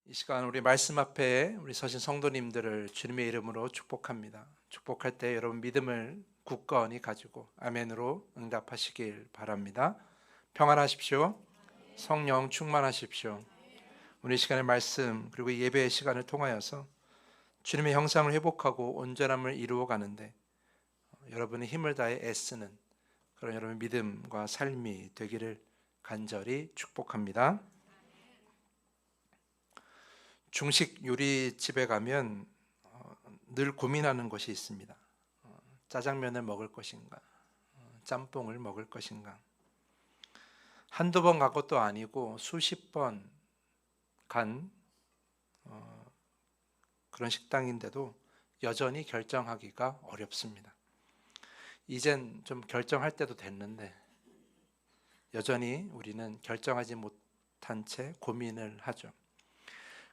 이 시간 우리 말씀 앞에 우리 서신 성도님들을 주님의 이름으로 축복합니다. 축복할 때 여러분 믿음을 굳건히 가지고 아멘으로 응답하시길 바랍니다. 평안하십시오. 성령 충만하십시오. 오늘 이 시간의 말씀 그리고 예배의 시간을 통하여서 주님의 형상을 회복하고 온전함을 이루어 가는데 여러분의 힘을 다해 애쓰는 그런 여러분의 믿음과 삶이 되기를 간절히 축복합니다. 중식 요리집에 가면 늘 고민하는 것이 있습니다. 짜장면을 먹을 것인가, 짬뽕을 먹을 것인가. 한두 번 간 것도 아니고 수십 번 간 그런 식당인데도 여전히 결정하기가 어렵습니다. 이젠 좀 결정할 때도 됐는데 여전히 우리는 결정하지 못한 채 고민을 하죠.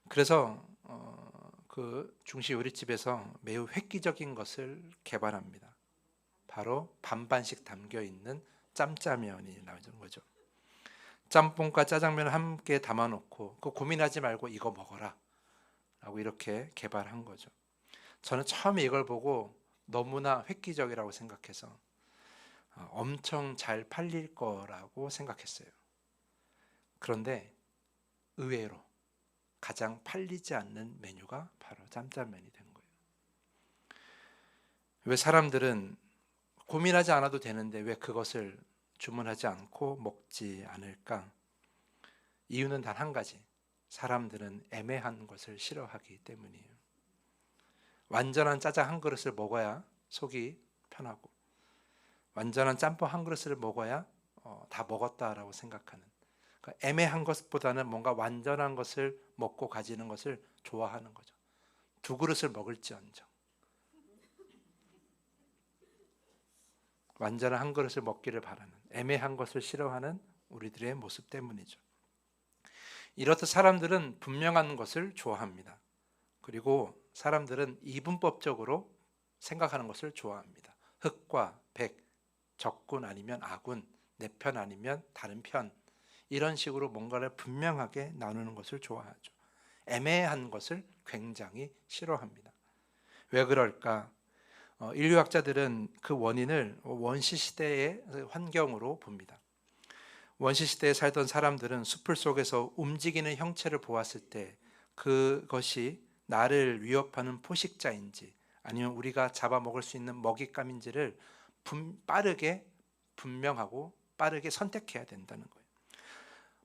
그래서 그 중식 요리집에서 매우 획기적인 것을 개발합니다. 바로 반반씩 담겨 있는 짬짜면이 나오는 거죠. 짬뽕과 짜장면을 함께 담아놓고 그 고민하지 말고 이거 먹어라 라고 이렇게 개발한 거죠. 저는 처음에 이걸 보고 너무나 획기적이라고 생각해서 엄청 잘 팔릴 거라고 생각했어요. 그런데 의외로 가장 팔리지 않는 메뉴가 바로 짬짜면이 된 거예요. 왜 사람들은 고민하지 않아도 되는데 왜 그것을 주문하지 않고 먹지 않을까? 이유는 단 한 가지. 사람들은 애매한 것을 싫어하기 때문이에요. 완전한 짜장 한 그릇을 먹어야 속이 편하고 완전한 짬뽕 한 그릇을 먹어야 다 먹었다라고 생각하는, 그러니까 애매한 것보다는 뭔가 완전한 것을 먹고 가지는 것을 좋아하는 거죠. 두 그릇을 먹을지언정 완전한 한 그릇을 먹기를 바라는, 애매한 것을 싫어하는 우리들의 모습 때문이죠. 이렇듯 사람들은 분명한 것을 좋아합니다. 그리고 사람들은 이분법적으로 생각하는 것을 좋아합니다. 흑과 백, 적군 아니면 아군, 내 편 아니면 다른 편, 이런 식으로 뭔가를 분명하게 나누는 것을 좋아하죠. 애매한 것을 굉장히 싫어합니다. 왜 그럴까? 인류학자들은 그 원인을 원시시대의 환경으로 봅니다. 원시시대에 살던 사람들은 숲을 속에서 움직이는 형체를 보았을 때 그것이 나를 위협하는 포식자인지 아니면 우리가 잡아먹을 수 있는 먹잇감인지를 빠르게 분명하고 빠르게 선택해야 된다는 거예요.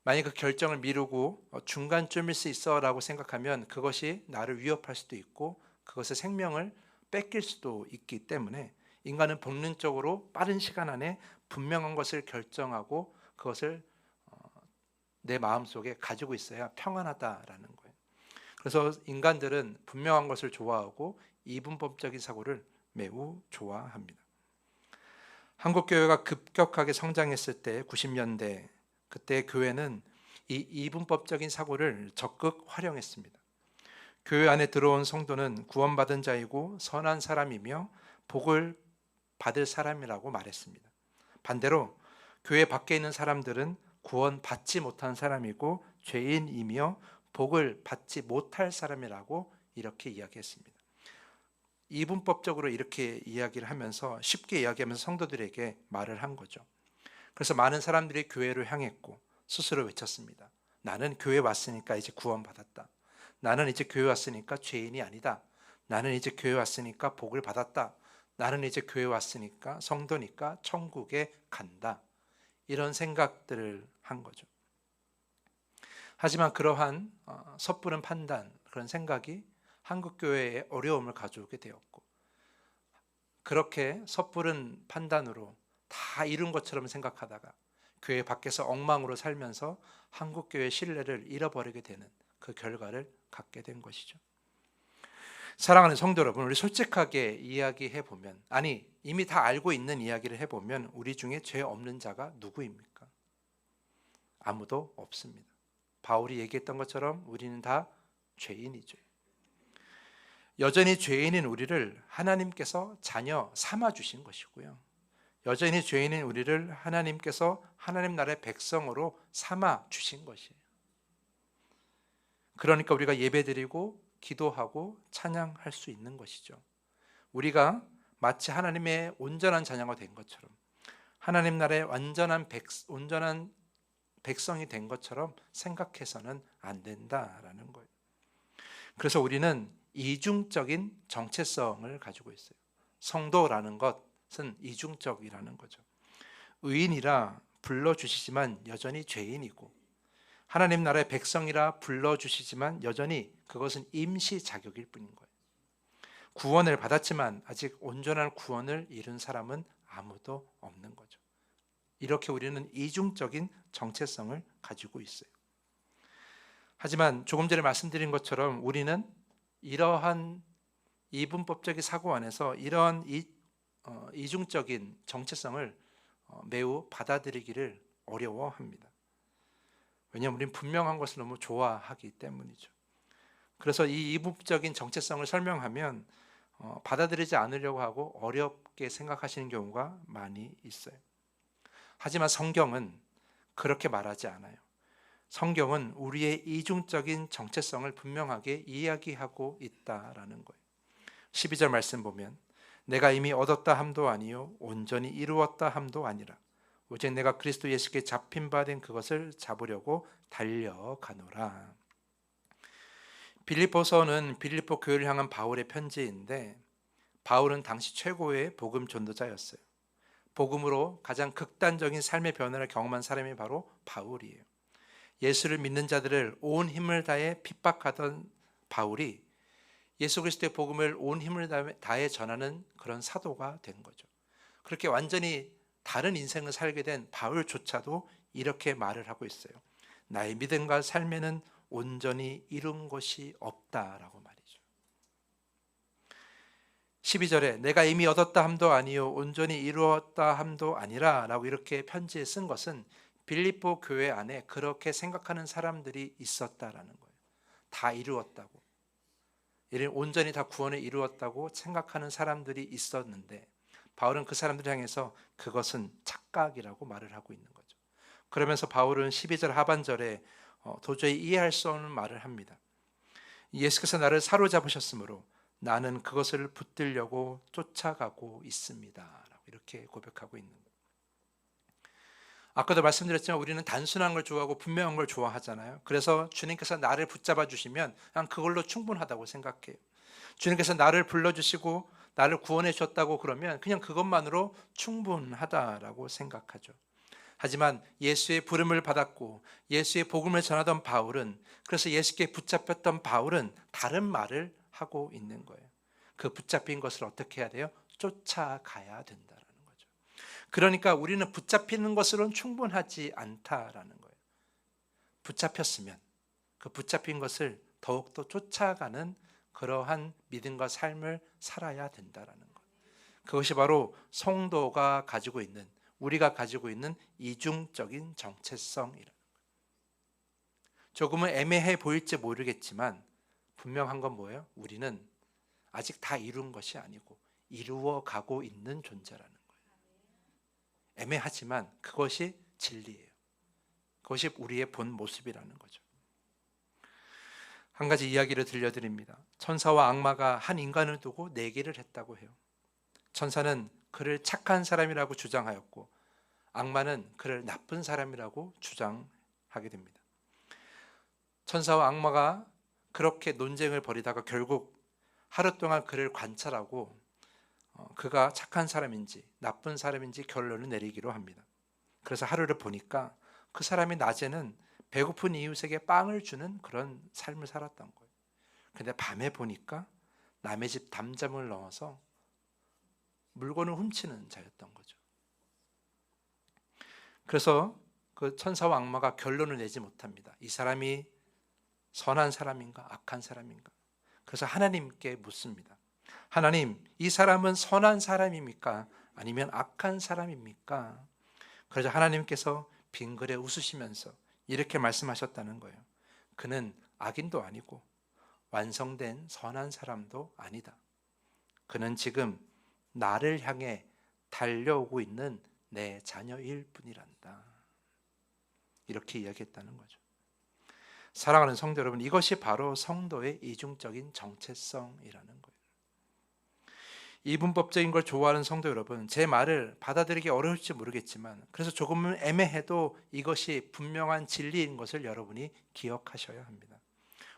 만약 그 결정을 미루고 중간쯤일 수 있어 라고 생각하면 그것이 나를 위협할 수도 있고 그것의 생명을 뺏길 수도 있기 때문에 인간은 본능적으로 빠른 시간 안에 분명한 것을 결정하고 그것을 내 마음속에 가지고 있어야 평안하다라는 거예요. 그래서 인간들은 분명한 것을 좋아하고 이분법적인 사고를 매우 좋아합니다. 한국 교회가 급격하게 성장했을 때 90년대, 그때 교회는 이 이분법적인 사고를 적극 활용했습니다. 교회 안에 들어온 성도는 구원받은 자이고 선한 사람이며 복을 받을 사람이라고 말했습니다. 반대로 교회 밖에 있는 사람들은 구원받지 못한 사람이고 죄인이며 복을 받지 못할 사람이라고 이렇게 이야기했습니다. 이분법적으로 이렇게 이야기를 하면서 쉽게 이야기하면서 성도들에게 말을 한 거죠. 그래서 많은 사람들이 교회를 향했고 스스로 외쳤습니다. 나는 교회 왔으니까 이제 구원받았다. 나는 이제 교회 왔으니까 죄인이 아니다. 나는 이제 교회 왔으니까 복을 받았다. 나는 이제 교회 왔으니까 성도니까 천국에 간다. 이런 생각들을 한 거죠. 하지만 그러한 섣부른 판단, 그런 생각이 한국교회에 어려움을 가져오게 되었고 그렇게 섣부른 판단으로 다 이룬 것처럼 생각하다가 교회 밖에서 엉망으로 살면서 한국교회의 신뢰를 잃어버리게 되는 그 결과를 갖게 된 것이죠. 사랑하는 성도 여러분, 우리 솔직하게 이야기해 보면, 아니 이미 다 알고 있는 이야기를 해보면 우리 중에 죄 없는 자가 누구입니까? 아무도 없습니다. 바울이 얘기했던 것처럼 우리는 다 죄인이죠. 여전히 죄인인 우리를 하나님께서 자녀 삼아 주신 것이고요. 여전히 죄인인 우리를 하나님께서 하나님 나라의 백성으로 삼아 주신 것이에요. 그러니까 우리가 예배드리고 기도하고 찬양할 수 있는 것이죠. 우리가 마치 하나님의 온전한 자녀가 된 것처럼, 하나님 나라의 온전한 백성이 된 것처럼 생각해서는 안 된다라는 거예요. 그래서 우리는 이중적인 정체성을 가지고 있어요. 성도라는 것은 이중적이라는 거죠. 의인이라 불러주시지만 여전히 죄인이고, 하나님 나라의 백성이라 불러주시지만 여전히 그것은 임시 자격일 뿐인 거예요. 구원을 받았지만 아직 온전한 구원을 이룬 사람은 아무도 없는 거죠. 이렇게 우리는 이중적인 정체성을 가지고 있어요. 하지만 조금 전에 말씀드린 것처럼 우리는 이러한 이분법적인 사고 안에서 이러한 이중적인 정체성을 매우 받아들이기를 어려워합니다. 왜냐하면 우리는 분명한 것을 너무 좋아하기 때문이죠. 그래서 이 이분법적인 정체성을 설명하면 받아들이지 않으려고 하고 어렵게 생각하시는 경우가 많이 있어요. 하지만 성경은 그렇게 말하지 않아요. 성경은 우리의 이중적인 정체성을 분명하게 이야기하고 있다라는 거예요. 12절 말씀 보면 내가 이미 얻었다 함도 아니요 온전히 이루었다 함도 아니라 오직 내가 그리스도 예수께 잡힌 바 된 그것을 잡으려고 달려가노라. 빌립보서는 빌립보 교회를 향한 바울의 편지인데, 바울은 당시 최고의 복음 전도자였어요. 복음으로 가장 극단적인 삶의 변화를 경험한 사람이 바로 바울이에요. 예수를 믿는 자들을 온 힘을 다해 핍박하던 바울이 예수 그리스도의 복음을 온 힘을 다해 전하는 그런 사도가 된 거죠. 그렇게 완전히 다른 인생을 살게 된 바울조차도 이렇게 말을 하고 있어요. 나의 믿음과 삶에는 온전히 이룬 것이 없다라고 말이죠. 12절에 내가 이미 얻었다 함도 아니요 온전히 이루었다 함도 아니라 라고 이렇게 편지에 쓴 것은 빌립보 교회 안에 그렇게 생각하는 사람들이 있었다라는 거예요. 다 이루었다고, 온전히 다 구원을 이루었다고 생각하는 사람들이 있었는데, 바울은 그 사람들을 향해서 그것은 착각이라고 말을 하고 있는 거죠. 그러면서 바울은 12절 하반절에 도저히 이해할 수 없는 말을 합니다. 예수께서 나를 사로잡으셨으므로 나는 그것을 붙들려고 쫓아가고 있습니다 라고 이렇게 고백하고 있는 거예요. 아까도 말씀드렸지만 우리는 단순한 걸 좋아하고 분명한 걸 좋아하잖아요. 그래서 주님께서 나를 붙잡아 주시면 그냥 그걸로 충분하다고 생각해요. 주님께서 나를 불러주시고 나를 구원해 주셨다고 그러면 그냥 그것만으로 충분하다라고 생각하죠. 하지만 예수의 부름을 받았고 예수의 복음을 전하던 바울은, 그래서 예수께 붙잡혔던 바울은 다른 말을 하고 있는 거예요. 그 붙잡힌 것을 어떻게 해야 돼요? 쫓아가야 된다라는 거죠. 그러니까 우리는 붙잡히는 것으로는 충분하지 않다라는 거예요. 붙잡혔으면 그 붙잡힌 것을 더욱더 쫓아가는 그러한 믿음과 삶을 살아야 된다라는 거예요. 그것이 바로 성도가 가지고 있는, 우리가 가지고 있는 이중적인 정체성이라는 거예요. 조금은 애매해 보일지 모르겠지만 분명한 건 뭐예요? 우리는 아직 다 이룬 것이 아니고 이루어 가고 있는 존재라는 거예요. 애매하지만 그것이 진리예요. 그것이 우리의 본 모습이라는 거죠. 한 가지 이야기를 들려드립니다. 천사와 악마가 한 인간을 두고 내기를 했다고 해요. 천사는 그를 착한 사람이라고 주장하였고 악마는 그를 나쁜 사람이라고 주장하게 됩니다. 천사와 악마가 그렇게 논쟁을 벌이다가 결국 하루 동안 그를 관찰하고 그가 착한 사람인지 나쁜 사람인지 결론을 내리기로 합니다. 그래서 하루를 보니까 그 사람이 낮에는 배고픈 이웃에게 빵을 주는 그런 삶을 살았던 거예요. 근데 밤에 보니까 남의 집 담장을 넘어서 물건을 훔치는 자였던 거죠. 그래서 그 천사와 악마가 결론을 내지 못합니다. 이 사람이 선한 사람인가 악한 사람인가. 그래서 하나님께 묻습니다. 하나님, 이 사람은 선한 사람입니까? 아니면 악한 사람입니까? 그래서 하나님께서 빙그레 웃으시면서 이렇게 말씀하셨다는 거예요. 그는 악인도 아니고 완성된 선한 사람도 아니다. 그는 지금 나를 향해 달려오고 있는 내 자녀일 뿐이란다. 이렇게 이야기했다는 거죠. 사랑하는 성도 여러분, 이것이 바로 성도의 이중적인 정체성이라는 거예요. 이분법적인 걸 좋아하는 성도 여러분, 제 말을 받아들이기 어려울지 모르겠지만, 그래서 조금은 애매해도 이것이 분명한 진리인 것을 여러분이 기억하셔야 합니다.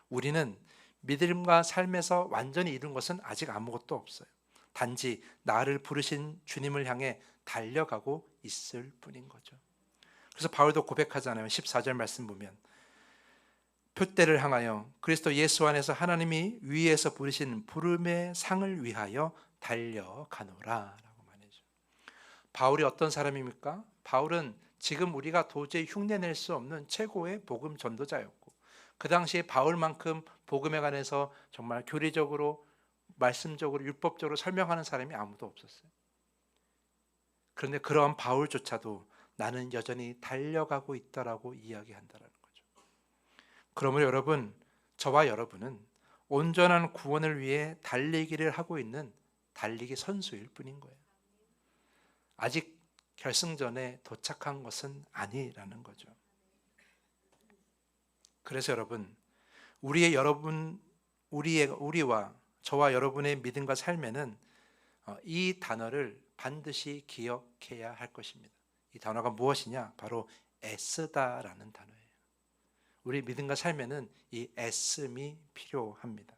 우리는 믿음과 삶에서 완전히 이룬 것은 아직 아무것도 없어요. 단지 나를 부르신 주님을 향해 달려가고 있을 뿐인 거죠. 그래서 바울도 고백하잖아요. 14절 말씀 보면 표대를 향하여 그리스도 예수 안에서 하나님이 위에서 부르신 부름의 상을 위하여 달려가노라 라고 말이죠. 바울이 어떤 사람입니까? 바울은 지금 우리가 도저히 흉내낼 수 없는 최고의 복음 전도자였고, 그 당시에 바울만큼 복음에 관해서 정말 교리적으로 말씀적으로 율법적으로 설명하는 사람이 아무도 없었어요. 그런데 그러한 바울조차도 나는 여전히 달려가고 있다라고 이야기한다라는 거죠. 그러므로 여러분, 저와 여러분은 온전한 구원을 위해 달리기를 하고 있는 달리기 선수일 뿐인 거예요. 아직 결승전에 도착한 것은 아니라는 거죠. 그래서 여러분, 우리와 저와 여러분의 믿음과 삶에는 이 단어를 반드시 기억해야 할 것입니다. 이 단어가 무엇이냐? 바로 애쓰다라는 단어예요. 우리 믿음과 삶에는 이 애씀이 필요합니다.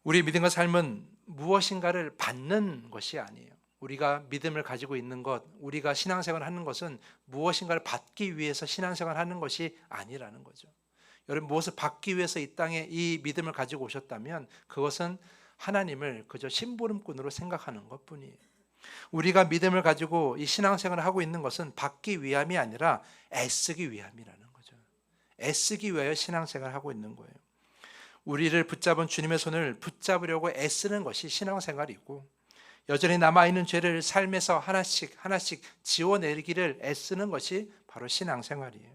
우리 믿음과 삶은 무엇인가를 받는 것이 아니에요. 우리가 믿음을 가지고 있는 것, 우리가 신앙생활을 하는 것은 무엇인가를 받기 위해서 신앙생활을 하는 것이 아니라는 거죠. 여러분, 무엇을 받기 위해서 이 땅에 이 믿음을 가지고 오셨다면 그것은 하나님을 그저 심부름꾼으로 생각하는 것뿐이에요. 우리가 믿음을 가지고 이 신앙생활을 하고 있는 것은 받기 위함이 아니라 애쓰기 위함이라는 거죠. 애쓰기 위하여 신앙생활을 하고 있는 거예요. 우리를 붙잡은 주님의 손을 붙잡으려고 애쓰는 것이 신앙생활이고, 여전히 남아있는 죄를 삶에서 하나씩 지워내기를 애쓰는 것이 바로 신앙생활이에요.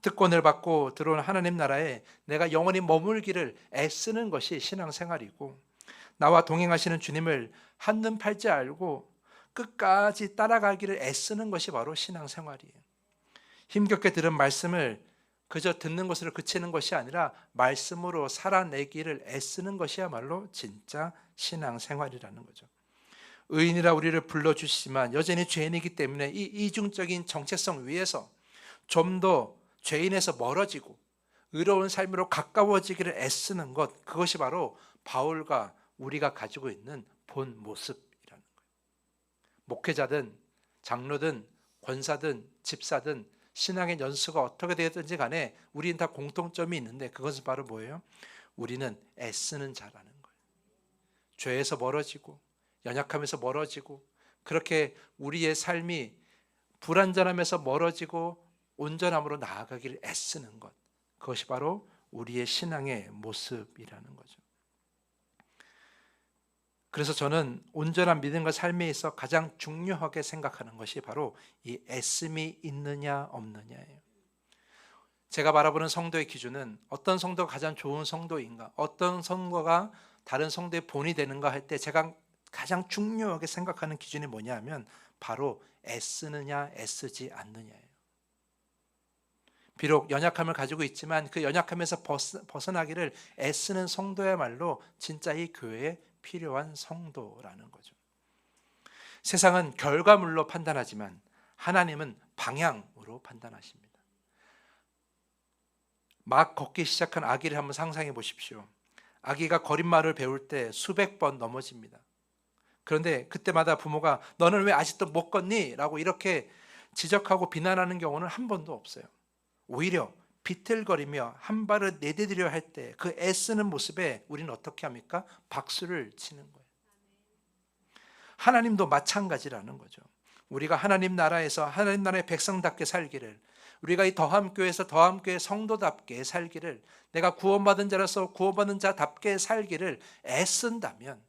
특권을 받고 들어온 하나님 나라에 내가 영원히 머물기를 애쓰는 것이 신앙생활이고, 나와 동행하시는 주님을 한눈 팔지 알고 끝까지 따라가기를 애쓰는 것이 바로 신앙생활이에요. 힘겹게 들은 말씀을 그저 듣는 것으로 그치는 것이 아니라 말씀으로 살아내기를 애쓰는 것이야말로 진짜 신앙생활이라는 거죠. 의인이라 우리를 불러주시지만 여전히 죄인이기 때문에 이 이중적인 정체성 위에서 좀 더 죄인에서 멀어지고 의로운 삶으로 가까워지기를 애쓰는 것, 그것이 바로 바울과 우리가 가지고 있는 본 모습이라는 거예요. 목회자든 장로든 권사든 집사든 신앙의 연수가 어떻게 되었든지 간에 우리는 다 공통점이 있는데, 그것은 바로 뭐예요? 우리는 애쓰는 자라는 거예요. 죄에서 멀어지고 연약함에서 멀어지고, 그렇게 우리의 삶이 불완전함에서 멀어지고 온전함으로 나아가기를 애쓰는 것, 그것이 바로 우리의 신앙의 모습이라는 거죠. 그래서 저는 온전한 믿음과 삶에 있어 가장 중요하게 생각하는 것이 바로 이 애씀이 있느냐 없느냐예요. 제가 바라보는 성도의 기준은 어떤 성도가 가장 좋은 성도인가, 어떤 성도가 다른 성도의 본이 되는가 할 때 제가 가장 중요하게 생각하는 기준이 뭐냐 하면 바로 애쓰느냐 애쓰지 않느냐예요. 비록 연약함을 가지고 있지만 그 연약함에서 벗어나기를 애쓰는 성도야말로 진짜 이 교회에 필요한 성도라는 거죠. 세상은 결과물로 판단하지만 하나님은 방향으로 판단하십니다. 막 걷기 시작한 아기를 한번 상상해 보십시오. 아기가 걸음마를 배울 때 수백 번 넘어집니다. 그런데 그때마다 부모가 너는 왜 아직도 못 걷니? 라고 이렇게 지적하고 비난하는 경우는 한 번도 없어요. 오히려 비틀거리며 한 발을 내디디려 할 때 그 애쓰는 모습에 우리는 어떻게 합니까? 박수를 치는 거예요. 하나님도 마찬가지라는 거죠. 우리가 하나님 나라에서 하나님 나라의 백성답게 살기를, 우리가 이 더함교회에서 더함교회 성도답게 살기를, 내가 구원받은 자로서 구원받은 자답게 살기를 애쓴다면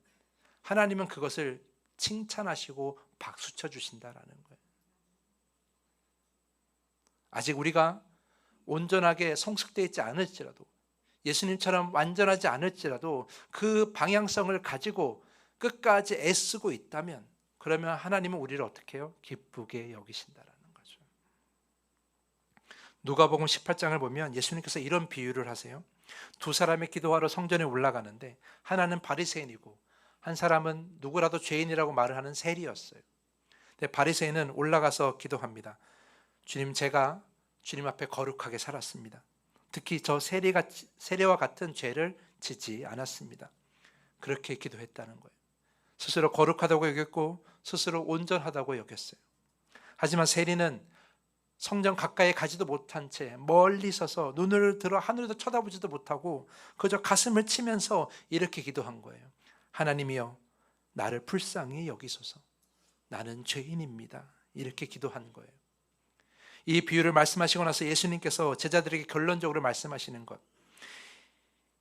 하나님은 그것을 칭찬하시고 박수쳐 주신다라는 거예요. 아직 우리가 온전하게 성숙되어 있지 않을지라도, 예수님처럼 완전하지 않을지라도 그 방향성을 가지고 끝까지 애쓰고 있다면, 그러면 하나님은 우리를 어떻게 해요? 기쁘게 여기신다라는 거죠. 누가복음 18장을 보면 예수님께서 이런 비유를 하세요. 두 사람이 기도하러 성전에 올라가는데 하나는 바리새인이고 한 사람은 누구라도 죄인이라고 말을 하는 세리였어요. 근데 바리새인은 올라가서 기도합니다. 주님, 제가 주님 앞에 거룩하게 살았습니다. 특히 저 세리와 같은 죄를 짓지 않았습니다. 그렇게 기도했다는 거예요. 스스로 거룩하다고 여겼고 스스로 온전하다고 여겼어요. 하지만 세리는 성전 가까이 가지도 못한 채 멀리 서서 눈을 들어 하늘에도 쳐다보지도 못하고 그저 가슴을 치면서 이렇게 기도한 거예요. 하나님이여, 나를 불쌍히 여기소서. 나는 죄인입니다. 이렇게 기도한 거예요. 이 비유를 말씀하시고 나서 예수님께서 제자들에게 결론적으로 말씀하시는 것,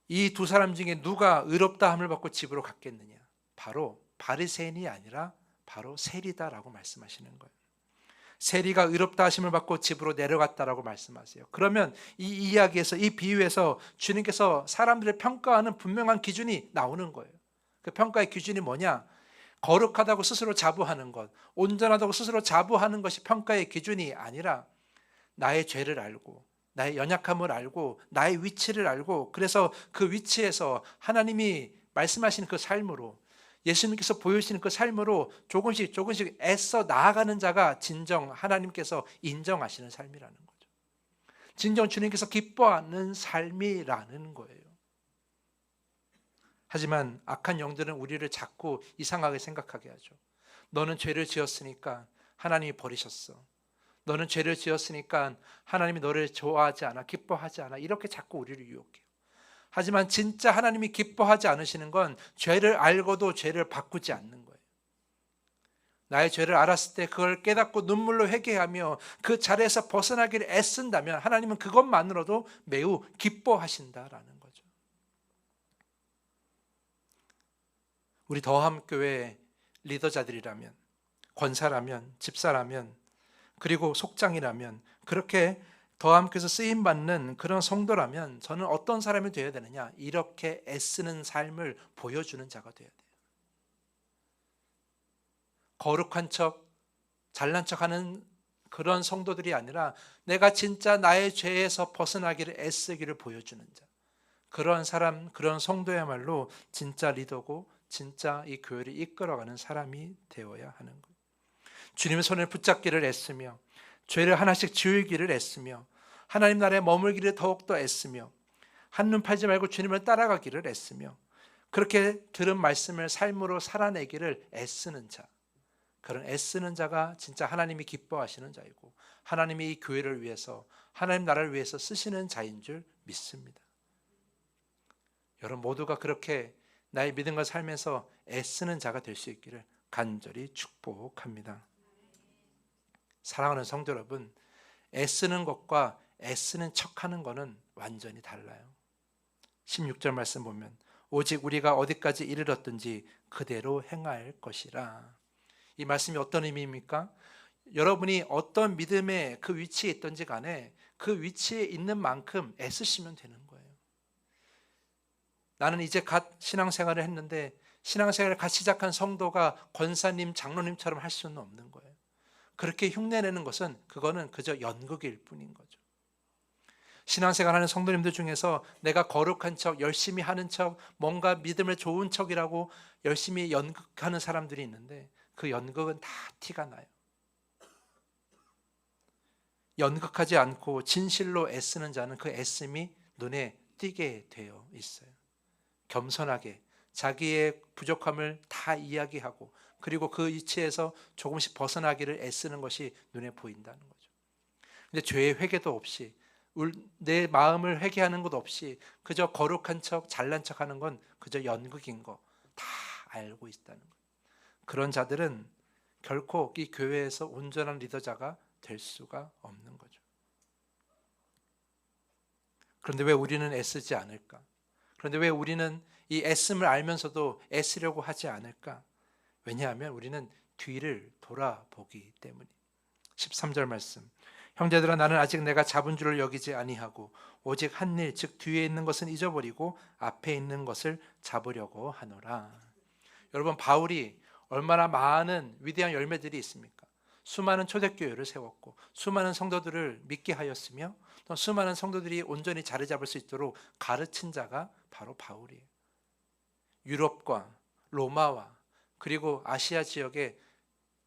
이 두 사람 중에 누가 의롭다 함을 받고 집으로 갔겠느냐? 바로 바리새인이 아니라 바로 세리다라고 말씀하시는 거예요. 세리가 의롭다 하심을 받고 집으로 내려갔다라고 말씀하세요. 그러면 이 이야기에서, 이 비유에서 주님께서 사람들을 평가하는 분명한 기준이 나오는 거예요. 그 평가의 기준이 뭐냐? 거룩하다고 스스로 자부하는 것, 온전하다고 스스로 자부하는 것이 평가의 기준이 아니라 나의 죄를 알고 나의 연약함을 알고 나의 위치를 알고, 그래서 그 위치에서 하나님이 말씀하시는 그 삶으로, 예수님께서 보여주시는 그 삶으로 조금씩 애써 나아가는 자가 진정 하나님께서 인정하시는 삶이라는 거죠. 진정 주님께서 기뻐하는 삶이라는 거예요. 하지만 악한 영들은 우리를 자꾸 이상하게 생각하게 하죠. 너는 죄를 지었으니까 하나님이 버리셨어. 너는 죄를 지었으니까 하나님이 너를 좋아하지 않아, 기뻐하지 않아. 이렇게 자꾸 우리를 유혹해요. 하지만 진짜 하나님이 기뻐하지 않으시는 건 죄를 알고도 죄를 바꾸지 않는 거예요. 나의 죄를 알았을 때 그걸 깨닫고 눈물로 회개하며 그 자리에서 벗어나기를 애쓴다면 하나님은 그것만으로도 매우 기뻐하신다라는 거죠. 우리 더함교회 리더자들이라면, 권사라면, 집사라면, 그리고 속장이라면, 그렇게 더함께서 쓰임받는 그런 성도라면 저는 어떤 사람이 되어야 되느냐? 이렇게 애쓰는 삶을 보여주는 자가 되어야 돼요. 거룩한 척, 잘난 척하는 그런 성도들이 아니라 내가 진짜 나의 죄에서 벗어나기를 애쓰기를 보여주는 자, 그런 사람, 그런 성도야말로 진짜 리더고 진짜 이 교회를 이끌어가는 사람이 되어야 하는 거예요. 주님의 손을 붙잡기를 애쓰며 죄를 하나씩 지우기를 애쓰며 하나님 나라에 머물기를 더욱더 애쓰며 한눈 팔지 말고 주님을 따라가기를 애쓰며 그렇게 들은 말씀을 삶으로 살아내기를 애쓰는 자, 그런 애쓰는 자가 진짜 하나님이 기뻐하시는 자이고 하나님이 이 교회를 위해서, 하나님 나라를 위해서 쓰시는 자인 줄 믿습니다. 여러분 모두가 그렇게 나의 믿음과 삶에서 애쓰는 자가 될 수 있기를 간절히 축복합니다. 사랑하는 성도 여러분, 애쓰는 것과 애쓰는 척하는 것은 완전히 달라요. 16절 말씀 보면 오직 우리가 어디까지 이르렀든지 그대로 행할 것이라. 이 말씀이 어떤 의미입니까? 여러분이 어떤 믿음의 그 위치에 있든지 간에 그 위치에 있는 만큼 애쓰시면 되는 거예요. 나는 이제 갓 신앙생활을 했는데 신앙생활을 갓 시작한 성도가 권사님, 장로님처럼 할 수는 없는 거예요. 그렇게 흉내내는 것은 그거는 그저 연극일 뿐인 거죠. 신앙생활하는 성도님들 중에서 내가 거룩한 척, 열심히 하는 척, 뭔가 믿음을 좋은 척이라고 열심히 연극하는 사람들이 있는데 그 연극은 다 티가 나요. 연극하지 않고 진실로 애쓰는 자는 그 애씀이 눈에 띄게 되어 있어요. 겸손하게 자기의 부족함을 다 이야기하고 그리고 그 위치에서 조금씩 벗어나기를 애쓰는 것이 눈에 보인다는 거죠. 근데 죄의 회개도 없이 내 마음을 회개하는 것 없이 그저 거룩한 척, 잘난 척하는 건 그저 연극인 거 다 알고 있다는 거예요. 그런 자들은 결코 이 교회에서 온전한 리더자가 될 수가 없는 거죠. 그런데 왜 우리는 애쓰지 않을까? 그런데 왜 우리는 이 애씀을 알면서도 애쓰려고 하지 않을까? 왜냐하면 우리는 뒤를 돌아보기 때문에. 13절 말씀, 형제들아 나는 아직 내가 잡은 줄을 여기지 아니하고 오직 한 일, 즉 뒤에 있는 것은 잊어버리고 앞에 있는 것을 잡으려고 하노라. 여러분 바울이 얼마나 많은 위대한 열매들이 있습니까? 수많은 초대교회를 세웠고 수많은 성도들을 믿게 하였으며 또 수많은 성도들이 온전히 자리 잡을 수 있도록 가르친 자가 바로 바울이에요. 유럽과 로마와 그리고 아시아 지역에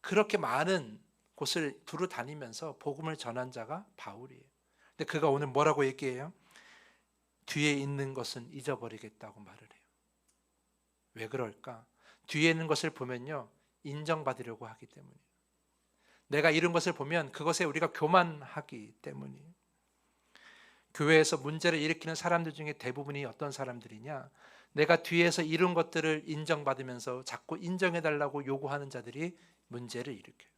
그렇게 많은 곳을 두루 다니면서 복음을 전한 자가 바울이에요. 근데 그가 오늘 뭐라고 얘기해요? 뒤에 있는 것은 잊어버리겠다고 말을 해요. 왜 그럴까? 뒤에 있는 것을 보면요, 인정받으려고 하기 때문이에요. 내가 이룬 것을 보면 그것에 우리가 교만하기 때문이에요. 교회에서 문제를 일으키는 사람들 중에 대부분이 어떤 사람들이냐? 내가 뒤에서 이룬 것들을 인정받으면서 자꾸 인정해달라고 요구하는 자들이 문제를 일으켜요.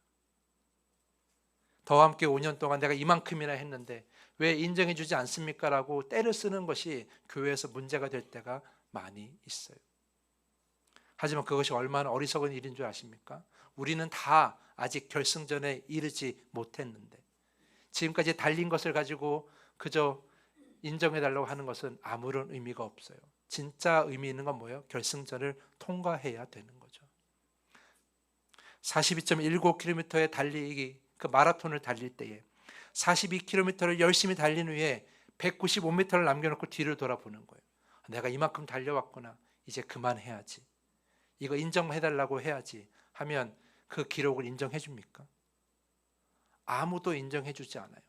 저와 함께 5년 동안 내가 이만큼이나 했는데 왜 인정해주지 않습니까? 라고 떼를 쓰는 것이 교회에서 문제가 될 때가 많이 있어요. 하지만 그것이 얼마나 어리석은 일인 줄 아십니까? 우리는 다 아직 결승전에 이르지 못했는데 지금까지 달린 것을 가지고 그저 인정해달라고 하는 것은 아무런 의미가 없어요. 진짜 의미 있는 건 뭐예요? 결승전을 통과해야 되는 거죠. 42.19km의 달리기, 그 마라톤을 달릴 때에 42km를 열심히 달린 후에 195m를 남겨놓고 뒤를 돌아보는 거예요. 내가 이만큼 달려왔구나. 이제 그만해야지. 이거 인정해달라고 해야지 하면 그 기록을 인정해 줍니까? 아무도 인정해 주지 않아요.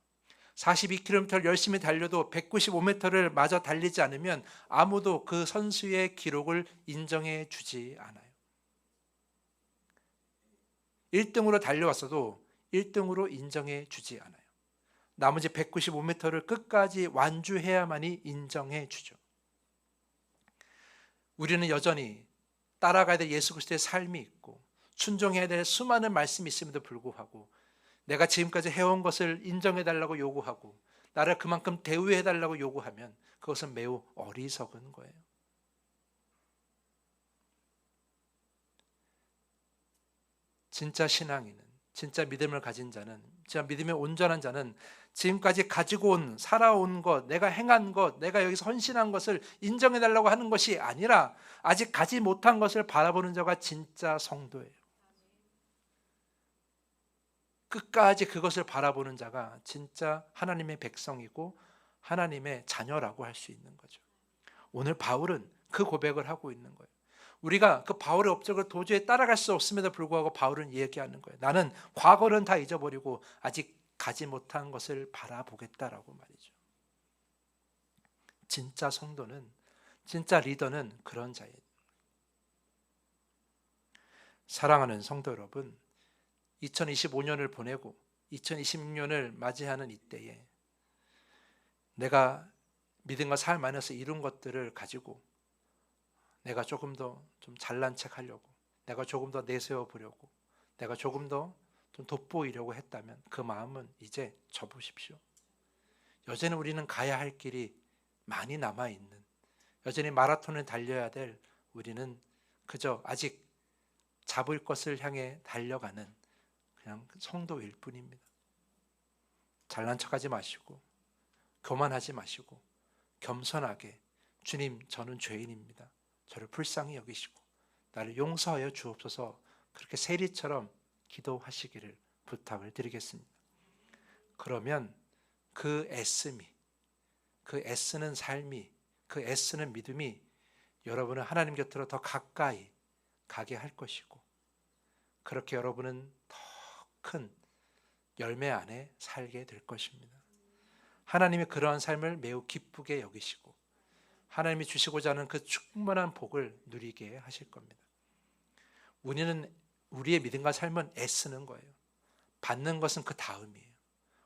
42km를 열심히 달려도 195m를 마저 달리지 않으면 아무도 그 선수의 기록을 인정해 주지 않아요. 1등으로 달려왔어도 1등으로 인정해 주지 않아요. 나머지 195m를 끝까지 완주해야만이 인정해 주죠. 우리는 여전히 따라가야 될 예수 그리스도의 삶이 있고 순종해야 될 수많은 말씀이 있음에도 불구하고 내가 지금까지 해온 것을 인정해달라고 요구하고 나를 그만큼 대우해달라고 요구하면 그것은 매우 어리석은 거예요. 진짜 신앙인은, 진짜 믿음을 가진 자는, 진짜 믿음의 온전한 자는 지금까지 가지고 온, 살아온 것, 내가 행한 것, 내가 여기서 헌신한 것을 인정해달라고 하는 것이 아니라 아직 가지 못한 것을 바라보는 자가 진짜 성도예요. 끝까지 그것을 바라보는 자가 진짜 하나님의 백성이고 하나님의 자녀라고 할 수 있는 거죠. 오늘 바울은 그 고백을 하고 있는 거예요. 우리가 그 바울의 업적을 도저히 따라갈 수 없음에도 불구하고 바울은 얘기하는 거예요. 나는 과거는 다 잊어버리고 아직 가지 못한 것을 바라보겠다라고 말이죠. 진짜 성도는, 진짜 리더는 그런 자예요. 사랑하는 성도 여러분, 2025년을 보내고 2026년을 맞이하는 이때에 내가 믿음과 삶 안에서 이룬 것들을 가지고 내가 조금 더 좀 잘난 척 하려고, 내가 조금 더 내세워 보려고, 내가 조금 더 좀 돋보이려고 했다면 그 마음은 이제 접으십시오. 여전히 우리는 가야 할 길이 많이 남아있는, 여전히 마라톤을 달려야 될 우리는 그저 아직 잡을 것을 향해 달려가는 그냥 성도일 뿐입니다. 잘난 척하지 마시고 교만하지 마시고 겸손하게 주님, 저는 죄인입니다. 저를 불쌍히 여기시고 나를 용서하여 주옵소서, 그렇게 세리처럼 기도하시기를 부탁을 드리겠습니다. 그러면 그 애씀이, 그 애쓰는 삶이, 그 애쓰는 믿음이 여러분을 하나님 곁으로 더 가까이 가게 할 것이고, 그렇게 여러분은 더 큰 열매 안에 살게 될 것입니다. 하나님이 그러한 삶을 매우 기쁘게 여기시고 하나님이 주시고자 하는 그 충만한 복을 누리게 하실 겁니다. 우리는 우리의 믿음과 삶은 애쓰는 거예요. 받는 것은 그 다음이에요.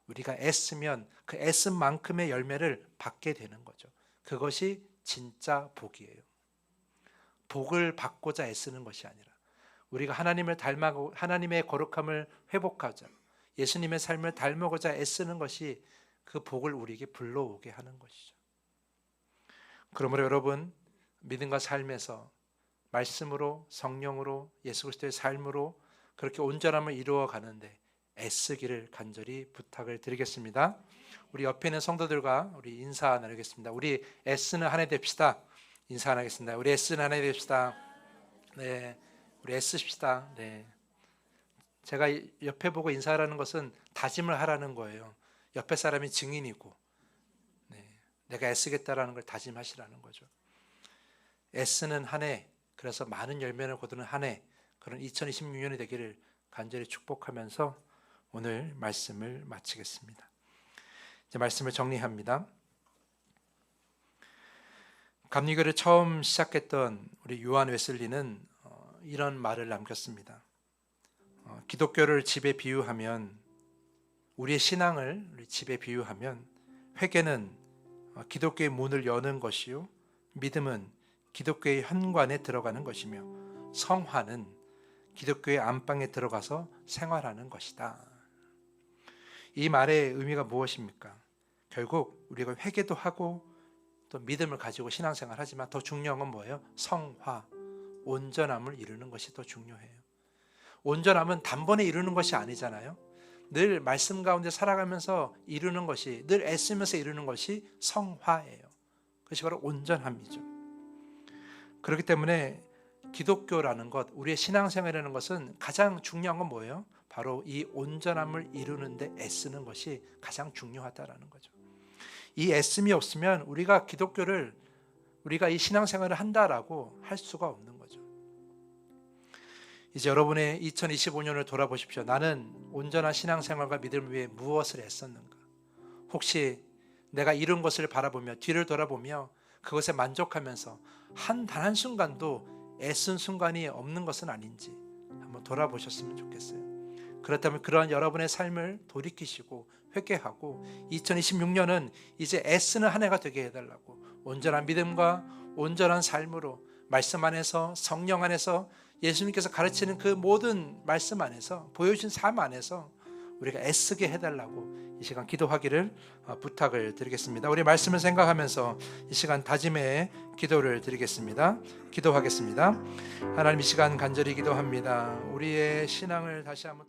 우리가 애쓰면 그 애쓴 만큼의 열매를 받게 되는 거죠. 그것이 진짜 복이에요. 복을 받고자 애쓰는 것이 아니라 우리가 하나님을 닮아고 하나님의 거룩함을 회복하자, 예수님의 삶을 닮아고자 애쓰는 것이 그 복을 우리에게 불러오게 하는 것이죠. 그러므로 여러분, 믿음과 삶에서 말씀으로, 성령으로, 예수 그리스도의 삶으로 그렇게 온전함을 이루어 가는데 애쓰기를 간절히 부탁을 드리겠습니다. 우리 옆에 있는 성도들과 우리 인사 나누겠습니다. 우리 애쓰는 한 해 됩시다. 인사 나누겠습니다. 우리 애쓰는 한 해 됩시다. 네, 우리 애쓰십시다. 네, 제가 옆에 보고 인사하라는 것은 다짐을 하라는 거예요. 옆에 사람이 증인이고 내가 애쓰겠다라는 걸 다짐하시라는 거죠. 애쓰는 한 해, 그래서 많은 열매를 거두는 한 해, 그런 2026년이 되기를 간절히 축복하면서 오늘 말씀을 마치겠습니다. 이제 말씀을 정리합니다. 감리교를 처음 시작했던 우리 요한 웨슬리는 이런 말을 남겼습니다. 기독교를 집에 비유하면, 우리의 신앙을 집에 비유하면, 회개는 기독교의 문을 여는 것이요, 믿음은 기독교의 현관에 들어가는 것이며, 성화는 기독교의 안방에 들어가서 생활하는 것이다. 이 말의 의미가 무엇입니까? 결국 우리가 회개도 하고 또 믿음을 가지고 신앙생활 하지만 더 중요한 건 뭐예요? 성화, 온전함을 이루는 것이 더 중요해요. 온전함은 단번에 이루는 것이 아니잖아요. 늘 말씀 가운데 살아가면서 이루는 것이, 늘 애쓰면서 이루는 것이 성화예요. 그것이 바로 온전함이죠. 그렇기 때문에 기독교라는 것, 우리의 신앙생활이라는 것은 가장 중요한 건 뭐예요? 바로 이 온전함을 이루는 데 애쓰는 것이 가장 중요하다라는 거죠. 이 애씀이 없으면 우리가 이 신앙생활을 한다라고 할 수가 없는 거죠. 이제 여러분의 2025년을 돌아보십시오. 나는 온전한 신앙생활과 믿음을 위해 무엇을 애썼는가? 혹시 내가 이룬 것을 바라보며 뒤를 돌아보며 그것에 만족하면서 단 한 순간도 애쓴 순간이 없는 것은 아닌지 한번 돌아보셨으면 좋겠어요. 그렇다면 그러한 여러분의 삶을 돌이키시고 회개하고 2026년은 이제 애쓰는 한 해가 되게 해달라고, 온전한 믿음과 온전한 삶으로 말씀 안에서, 성령 안에서, 예수님께서 가르치는 그 모든 말씀 안에서, 보여주신 삶 안에서 우리가 애쓰게 해달라고 이 시간 기도하기를 부탁을 드리겠습니다. 우리 말씀을 생각하면서 이 시간 다짐의 기도를 드리겠습니다. 기도하겠습니다. 하나님, 이 시간 간절히 기도합니다. 우리의 신앙을 다시 한번